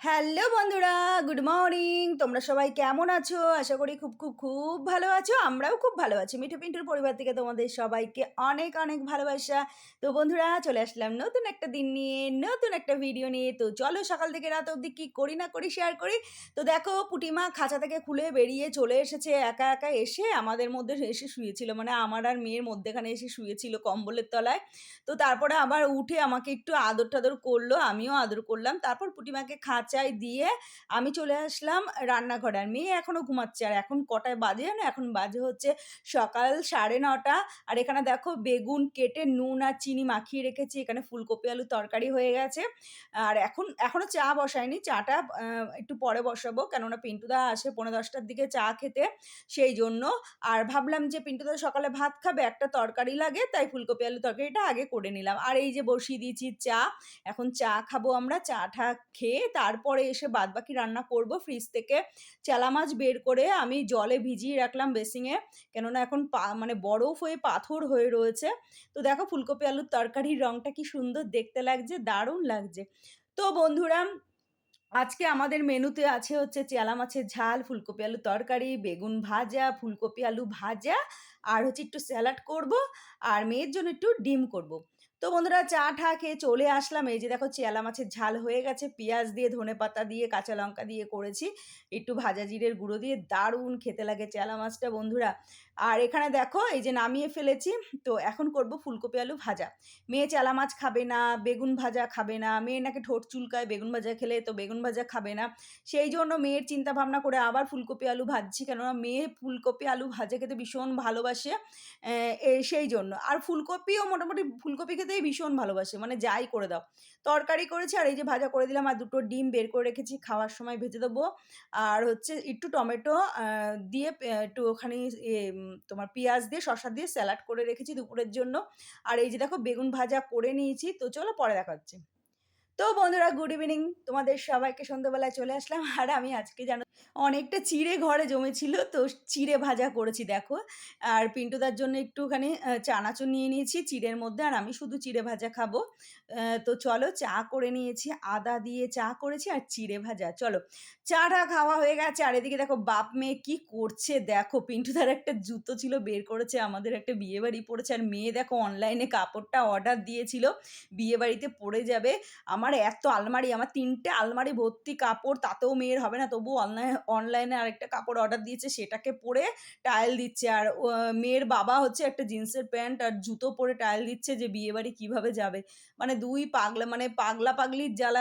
Hello বন্ধুরা, good morning. তোমরা সবাই কেমন আছো? আশা করি খুব, খুব, খুব ভালো আছো। আমরাও খুব ভালো আছি। মিঠু পিন্টুর পরিবার থেকে তোমাদের সবাইকে অনেক, অনেক ভালোবাসা। তো বন্ধুরা চলে আসলাম নতুন একটা দিন নিয়ে, নতুন একটা ভিডিও নিয়ে। তো চলো সকাল থেকে রাত অবধি কি করি না করি শেয়ার করি। তো দেখো পুটিমা খাঁচা থেকে খুলে বেরিয়ে চলে এসেছে একা, একা এসে আমাদের মধ্যে এসে শুয়েছিল। মানে আমার আর মেয়ের মধ্যেখানে এসে শুয়েছিল কম্বলের তলায়। তো তারপরে আবার উঠে আমাকে একটু আদর-টাদর করলো, আমিও আদর করলাম। তারপর পুঁটিমাকে খাঁচায় দিয়ে আমি চলে আসলাম রান্নাঘরে। আর মেয়ে এখনো ঘুমাচ্ছে। আর এখন কটায় বাজে জানো? এখন বাজে হচ্ছে সকাল 9:30। আর এখানে দেখো বেগুন কেটে নুন আর চিনি মাখিয়ে রেখেছি। এখানে ফুলকপি আলুর তরকারি হয়ে গেছে। আর এখনো চা বসাইনি। চাটা একটু পরে বসাবো। কেননা পিন্টুদা আসে 10:45 টার দিকে চা খেতে, সেইজন্য। আর ভাবলাম যে পিন্টুদা সকালে ভাত খাবে, একটা তরকারি লাগে, তাই ফুলকপি আলুর তরকারিটা আগে করে নিলাম। আর এই যে বসিয়ে দিয়েছি চা। এখন চা খাবো আমরা। চা-টা খেয়ে তারপরে এসে বাদবাকি রান্না করব। ফ্রিজ থেকে চেলা মাছ বের করে আমি জলে ভিজিয়ে রাখলাম বেসিংয়ে। কেননা এখন মানে বরফ হয়ে পাথর হয়ে রয়েছে। তো দেখো ফুলকপি আলুর তরকারির রংটা কি সুন্দর দেখতে লাগছে, দারুণ লাগছে। তো বন্ধুরা আজকে আমাদের মেনুতে আছে হচ্ছে চেলা মাছের ঝাল, ফুলকপি আলুর তরকারি, বেগুন ভাজা, ফুলকপি আলু ভাজা আর হচ্ছে একটু স্যালাড করব আর মেয়ের জন্য একটু ডিম করব। তো বন্ধুরা চা-টা খেয়ে চলে আসলাম। এই যে দেখো চেলা মাছের ঝাল হয়ে গেছে। পেঁয়াজ দিয়ে, ধনেপাতা দিয়ে, কাঁচা লঙ্কা দিয়ে করেছি। একটু ভাজা জিরের গুঁড়ো দিয়ে দারুণ খেতে লাগে চেলা মাছটা বন্ধুরা। আর এখানে দেখো এই যে নামিয়ে ফেলেছি। তো এখন করব ফুলকপি আলু ভাজা। মেয়ে চেলা মাছ খাবে না, বেগুন ভাজা খাবে না। মেয়ের নাকি ঠোঁট চুলকায় বেগুন ভাজা খেলে, তো বেগুন ভাজা খাবে না। সেইজন্য মেয়ের চিন্তা ভাবনা করে আবার ফুলকপি আলু ভাজছি। কেননা মেয়ে ফুলকপি আলু ভাজা খেতে ভীষণ ভালোবাসে। সেইজন্য। আর ফুলকপিও মোটামুটি ফুলকপি খেতেই ভীষণ ভালোবাসে। মানে যাই করে দাও। তরকারি করেছি আর এই যে ভাজা করে দিলাম আর ২ টো ডিম বের করে রেখেছি, খাওয়ার সময় ভেজে দেবো। আর হচ্ছে একটু টমেটো দিয়ে একটুখানি তোমার পেঁয়াজ দিয়ে, শসা দিয়ে স্যালাড করে রেখেছি দুপুরের জন্য। আর এই যে দেখো বেগুন ভাজা করে নিয়েছি। তো চলো পরে দেখা হচ্ছে। তো বন্ধুরা গুড ইভিনিং। তোমাদের সবাইকে সন্ধ্যাবেলায় চলে আসলাম। আর আমি আজকে জানো অনেকটা চিড়ে ঘরে জমেছিল, তো চিড়ে ভাজা করেছি দেখো। আর পিন্টুদার জন্য একটুখানি চানাচুর নিয়ে নিয়েছি চিড়ের মধ্যে, আর আমি শুধু চিড়ে ভাজা খাবো। তো চলো চা করে নিয়েছি, আদা দিয়ে চা করেছি আর চিড়ে ভাজা। চলো চা-টা খাওয়া হয়ে গেছে। আর এদিকে দেখো বাপ মেয়ে কি করছে দেখো। পিন্টুদার একটা জুতো ছিল বের করেছে, আমাদের একটা বিয়েবাড়ি পড়েছে। আর মেয়ে দেখো অনলাইনে কাপড়টা অর্ডার দিয়েছিল, বিয়েবাড়িতে পড়ে যাবে। আমার এত আলমারি, আমার ৩ টে আলমারি ভর্তি কাপড়, তাতেও মেয়ের হবে না। তবুও অনলাইনে আরেকটা কাপড় অর্ডার দিয়েছে, সেটাকে পরে ট্রায়াল দিচ্ছে। আর মেয়ের বাবা হচ্ছে একটা জিন্সের প্যান্ট আর জুতো পরে ট্রায়াল দিচ্ছে যে বিয়েবাড়ি কিভাবে যাবে। মানে ২ পাগলা, মানে পাগলা পাগলির জ্বালা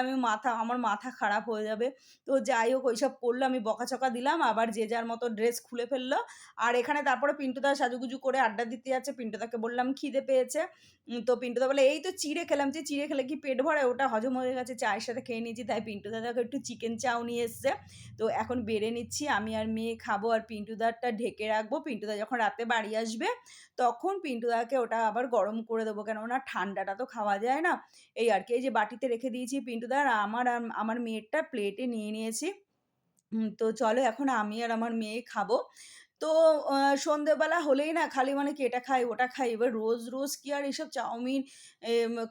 আমার মাথা খারাপ হয়ে যাবে। তো যাই হোক ওইসব করলো, আমি বকাঝকা দিলাম। আবার যে যার মতো ড্রেস খুলে ফেললো। আর এখানে তারপরে পিন্টুদা সাজুগুজু করে আড্ডা দিতে যাচ্ছে। পিন্টুদাকে বললাম খিদে পেয়েছে। তো পিন্টুদা বলে, "এই তো চিড়ে খেলাম।" যে চিড়ে খেলে কি পেট ভরে? ওটা হজম হয়ে গেছে, চায়ের সাথে খেয়ে নিয়েছি। তাই পিন্টুদা দেখো একটু চিকেন চাও নিয়ে এসছে। তো এখন বেড়ে নিচ্ছি। আমি আর মেয়ে খাবো আর পিন্টুদারটা ঢেকে রাখবো। পিন্টুদা যখন রাতে বাড়ি আসবে, তখন পিন্টুদাকে ওটা আবার গরম করে দেবো। কেননা ঠান্ডাটা তো খাওয়া যায় না। এই আরকি। এই যে বাটিতে রেখে দিয়েছি পিন্টুদার, আমার মেয়েরটা প্লেটে নিয়ে নিয়েছি। তো চলো এখন আমি আর আমার মেয়ে খাবো। তো আ সন্ধ্যেবেলা হলেই না খালি মানে কি এটা খাই, ওটা খাই। এবার রোজ, রোজ কি আর এসব চাউমিন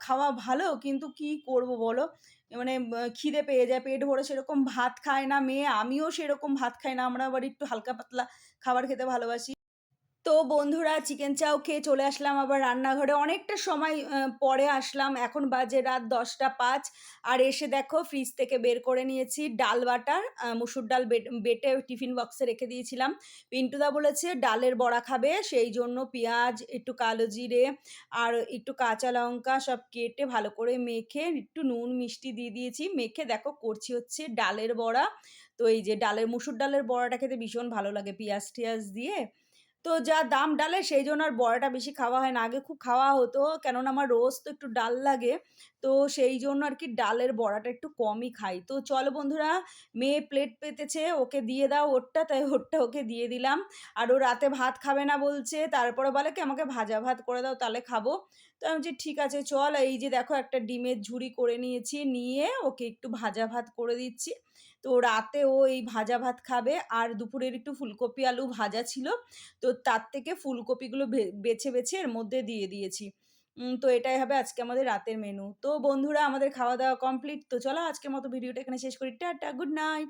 খাওয়া ভালো? কিন্তু কি করব বলো? মানে খিদে পেয়ে যায়, পেট ভরে সেরকম ভাত খায় না মেয়ে, আমিও সেরকম ভাত খাই না। আমরা আবার একটু হালকা পাতলা খাবার খেতে ভালোবাসি। তো বন্ধুরা চিকেন চাও খেয়ে চলে আসলাম আবার রান্নাঘরে। অনেকটা সময় পরে আসলাম। এখন বাজে রাত ১০টা ৫। আর এসে দেখো ফ্রিজ থেকে বের করে নিয়েছি ডাল বাটা। মুসুর ডাল বেটে টিফিন বক্সে রেখে দিয়েছিলাম। পিন্টুদা বলেছে ডালের বড়া খাবে। সেইজন্য পেঁয়াজ, একটু কালো জিরে আর একটু কাঁচা লঙ্কা সব কেটে ভালো করে মেখে একটু নুন মিষ্টি দিয়ে দিয়েছি। মেখে দেখো করছি হচ্ছে ডালের বড়া। তো এই যে মুসুর ডালের বড়াটা খেতে ভীষণ ভালো লাগে পেঁয়াজ-টেয়াজ দিয়ে। তো যা দাম ডালের সেইজন্য আর বড়াটা বেশি খাওয়া হয় না। আগে খুব খাওয়া হতো। কেননা আমার রোজ তো একটু ডাল লাগে। তো সেইজন্য আরকি ডালের বড়াটা একটু কমই খাই। তো চলো বন্ধুরা, মেয়ে প্লেট পেতেছে, ওকে দিয়ে দাও ওরটা, তাই ওরটা ওকে দিয়ে দিলাম। আর ও রাতে ভাত খাবে না বলছে। তারপরে বলে কি আমাকে ভাজা ভাত করে দাও তাহলে খাবো। তো আমি বলছি ঠিক আছে চল। এই যে দেখো একটা ডিমের ঝুড়ি করে নিয়েছি। নিয়ে ওকে একটু ভাজা ভাত করে দিচ্ছি। তো রাতে ও এই ভাজা ভাত খাবে। আর দুপুরের একটু ফুলকপি আলু ভাজা ছিল। তো তার থেকে ফুলকপিগুলো বেছে, বেছে এর মধ্যে দিয়ে দিয়েছি। তো এটাই হবে আজকে আমাদের রাতের মেনু। তো বন্ধুরা আমাদের খাওয়া-দাওয়া কমপ্লিট। তো চলো আজকের মতো ভিডিওটা এখানে শেষ করি। Tata, good night.